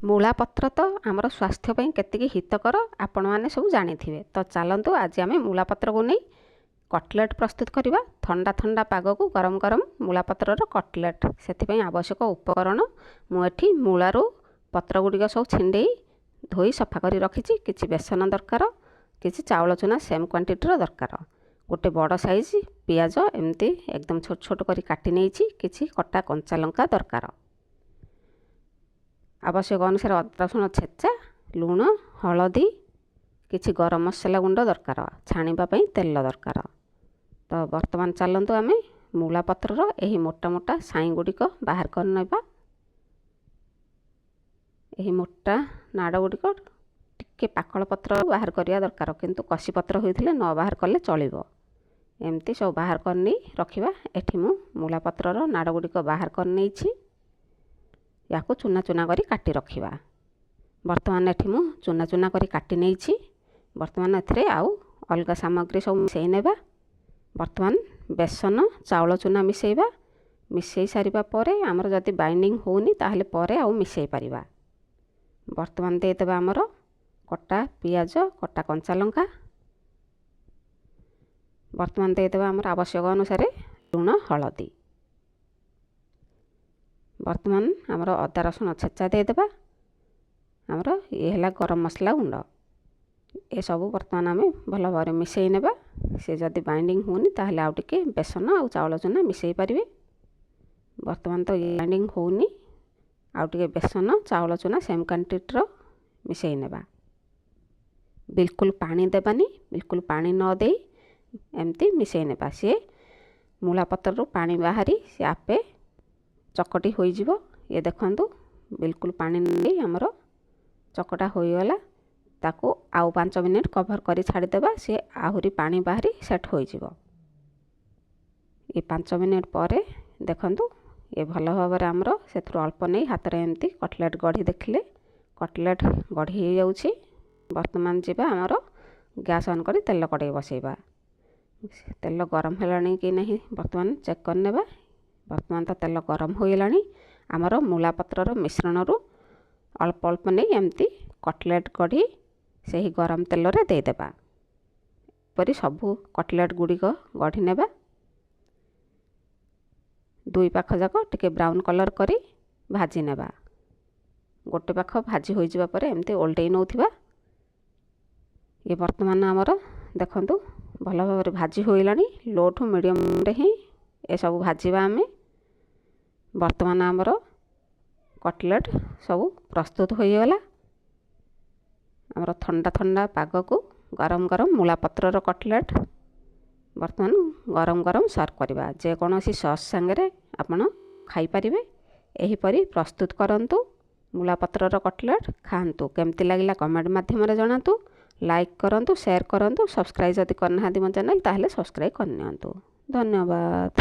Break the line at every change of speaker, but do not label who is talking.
ମୂଳା ପତ୍ର ତ ଆମର ସ୍ୱାସ୍ଥ୍ୟ ପାଇଁ କେତିକି ହିତକର ଆପଣମାନେ ସବୁ ଜାଣିଥିବେ। ତ ଚାଲନ୍ତୁ ଆଜି ଆମେ ମୂଳା ପତ୍ରକୁ ନେଇ କଟଲେଟ୍ ପ୍ରସ୍ତୁତ କରିବା। ଥଣ୍ଡା ଥଣ୍ଡା ପାଗକୁ ଗରମ ଗରମ ମୂଳା ପତ୍ରର କଟଲେଟ୍। ସେଥିପାଇଁ ଆବଶ୍ୟକ ଉପକରଣ ମୁଁ ଏଠି ମୂଳାରୁ ପତ୍ର ଗୁଡ଼ିକ ସବୁ ଛିଣ୍ଡେଇ ଧୋଇ ସଫା କରି ରଖିଛି। କିଛି ବେସନ ଦରକାର, କିଛି ଚାଉଳ ଚୁନା ସେମ୍ କ୍ୱାଣ୍ଟିଟିର ଦରକାର। ଗୋଟେ ବଡ଼ ସାଇଜ ପିଆଜ ଏମିତି ଏକଦମ ଛୋଟ ଛୋଟ କରି କାଟି ନେଇଛି। କିଛି କଟା କଞ୍ଚା ଲଙ୍କା ଦରକାର। ଆବଶ୍ୟକ ଅନୁସାରେ ଅଦା ରସୁଣ ଛେଚା, ଲୁଣ, ହଳଦୀ, କିଛି ଗରମ ମସଲା ଗୁଣ୍ଡ ଦରକାର। ଛାଣିବା ପାଇଁ ତେଲ ଦରକାର। ତ ବର୍ତ୍ତମାନ ଚାଲନ୍ତୁ ଆମେ ମୂଳା ପତ୍ରର ଏହି ମୋଟା ମୋଟା ସାଇଁ ଗୁଡ଼ିକ ବାହାର କରିନେବା। ଏହି ମୋଟା ନାଡ଼ ଗୁଡ଼ିକ ଟିକେ ପାକଳ ପତ୍ର ବାହାର କରିବା ଦରକାର, କିନ୍ତୁ କଷି ପତ୍ର ହୋଇଥିଲେ ନ ବାହାର କଲେ ଚଳିବ। ଏମିତି ସବୁ ବାହାର କରି ରଖିବା। ଏଠି ମୁଁ ମୂଳା ପତ୍ରର ନାଡ଼ ଗୁଡ଼ିକ ବାହାର କରି ନେଇଛି। ୟାକୁ ଚୁନା ଚୁନା କରି କାଟି ରଖିବା। ବର୍ତ୍ତମାନ ଏଠି ମୁଁ ଚୁନା ଚୁନା କରି କାଟି ନେଇଛି। ବର୍ତ୍ତମାନ ଏଥିରେ ଆଉ ଅଲଗା ସାମଗ୍ରୀ ସବୁ ମିଶାଇ ନେବା। ବର୍ତ୍ତମାନ ବେସନ ଚାଉଳ ଚୁନା ମିଶାଇବା। ମିଶାଇ ସାରିବା ପରେ ଆମର ଯଦି ବାଇଣ୍ଡିଙ୍ଗ ହେଉନି ତାହେଲେ ପରେ ଆଉ ମିଶାଇ ପାରିବା। ବର୍ତ୍ତମାନ ଦେଇଦେବା ଆମର କଟା ପିଆଜ, କଟା କଞ୍ଚା ଲଙ୍କା। ବର୍ତ୍ତମାନ ଦେଇଦେବା ଆମର ଆବଶ୍ୟକ ଅନୁସାରେ ଲୁଣ, ହଳଦୀ। ବର୍ତ୍ତମାନ ଆମର ଅଦା ରସୁଣ ଛେଚା ଦେଇଦେବା। ଆମର ଇଏ ହେଲା ଗରମ ମସଲା ଗୁଣ୍ଡ। ଏସବୁ ବର୍ତ୍ତମାନ ଆମେ ଭଲ ଭାବରେ ମିଶାଇ ନେବା। ସେ ଯଦି ବାଇଣ୍ଡିଙ୍ଗ ହେଉନି ତାହେଲେ ଆଉ ଟିକେ ବେସନ ଆଉ ଚାଉଳ ଚୁନା ମିଶାଇ ପାରିବେ। ବର୍ତ୍ତମାନ ତ ବାଇଣ୍ଡିଙ୍ଗ ହେଉନି, ଆଉ ଟିକେ ବେସନ ଚାଉଳ ଚୁନା ସେମ୍ କ୍ୱାଣ୍ଟିଟିର ମିଶାଇ ନେବା। ବିଲକୁଲ ପାଣି ଦେବାନି, ବିଲକୁଲ ପାଣି ନ ଦେଇ ଏମିତି ମିଶାଇ ନେବା। ସିଏ ମୂଳା ପତ୍ରରୁ ପାଣି ବାହାରି ସେ ଆପେ ଚକଟି ହୋଇଯିବ। ଇଏ ଦେଖନ୍ତୁ ବିଲକୁଲ ପାଣି ନେଇ ଆମର ଚକଟା ହୋଇଗଲା। ତାକୁ ଆଉ 5 ମିନିଟ୍ କଭର କରି ଛାଡ଼ିଦେବା। ସିଏ ଆହୁରି ପାଣି ବାହାରି ସେଟ୍ ହୋଇଯିବ। ଏ 5 ମିନିଟ୍ ପରେ ଦେଖନ୍ତୁ ଏ ଭଲ ଭାବରେ ଆମର ସେଥିରୁ ଅଳ୍ପ ନେଇ ହାତରେ ଏମିତି କଟଲେଟ୍ ଗଢ଼ି ଦେଖିଲେ କଟଲେଟ୍ ଗଢ଼ି ହୋଇଯାଉଛି। ବର୍ତ୍ତମାନ ଯିବା ଆମର ଗ୍ୟାସ୍ ଅନ୍ କରି ତେଲ କଡ଼େଇ ବସାଇବା। ତେଲ ଗରମ ହେଲାଣି କି ନାହିଁ ବର୍ତ୍ତମାନ ଚେକ୍ କରିନେବା। ବର୍ତ୍ତମାନ ତ ତେଲ ଗରମ ହୋଇଗଲାଣି। ଆମର ମୂଳା ପତ୍ରର ମିଶ୍ରଣରୁ ଅଳ୍ପ ଅଳ୍ପ ନେଇ ଏମିତି କଟଲେଟ୍ ଗଢ଼ି ସେହି ଗରମ ତେଲରେ ଦେଇଦେବା। ଏପରି ସବୁ କଟଲେଟ୍ ଗୁଡ଼ିକ ଗଢ଼ି ନେବା। ଦୁଇ ପାଖ ଯାକ ଟିକେ ବ୍ରାଉନ୍ କଲର୍ କରି ଭାଜି ନେବା। ଗୋଟେ ପାଖ ଭାଜି ହୋଇଯିବା ପରେ ଏମିତି ଓଲଟେଇ ନେଉଥିବା। ଇଏ ବର୍ତ୍ତମାନ ଆମର ଦେଖନ୍ତୁ ଭଲ ଭାବରେ ଭାଜି ହୋଇଗଲାଣି। ଲୋ ଟୁ ମିଡ଼ିୟମ୍ରେ ହିଁ ଏସବୁ ଭାଜିବା ଆମେ। ବର୍ତ୍ତମାନ ଆମର କଟଲେଟ୍ ସବୁ ପ୍ରସ୍ତୁତ ହୋଇଗଲା। ଆମର ଥଣ୍ଡା ଥଣ୍ଡା ପାଗକୁ ଗରମ ଗରମ ମୂଳା ପତ୍ରର କଟଲେଟ୍ ବର୍ତ୍ତମାନ ଗରମ ଗରମ ସର୍ଭ କରିବା। ଯେକୌଣସି ସସ୍ ସାଙ୍ଗରେ ଆପଣ ଖାଇପାରିବେ। ଏହିପରି ପ୍ରସ୍ତୁତ କରନ୍ତୁ ମୂଳା ପତ୍ରର କଟଲେଟ୍। ଖାଆନ୍ତୁ। କେମିତି ଲାଗିଲା କମେଣ୍ଟ ମାଧ୍ୟମରେ ଜଣାନ୍ତୁ। ଲାଇକ୍ କରନ୍ତୁ, ସେୟାର କରନ୍ତୁ। ସବସ୍କ୍ରାଇବ୍ ଯଦି କରିନାହାନ୍ତି ମୋ ଚ୍ୟାନେଲ୍ ତାହେଲେ ସବସ୍କ୍ରାଇବ୍ କରିନିଅନ୍ତୁ। ଧନ୍ୟବାଦ।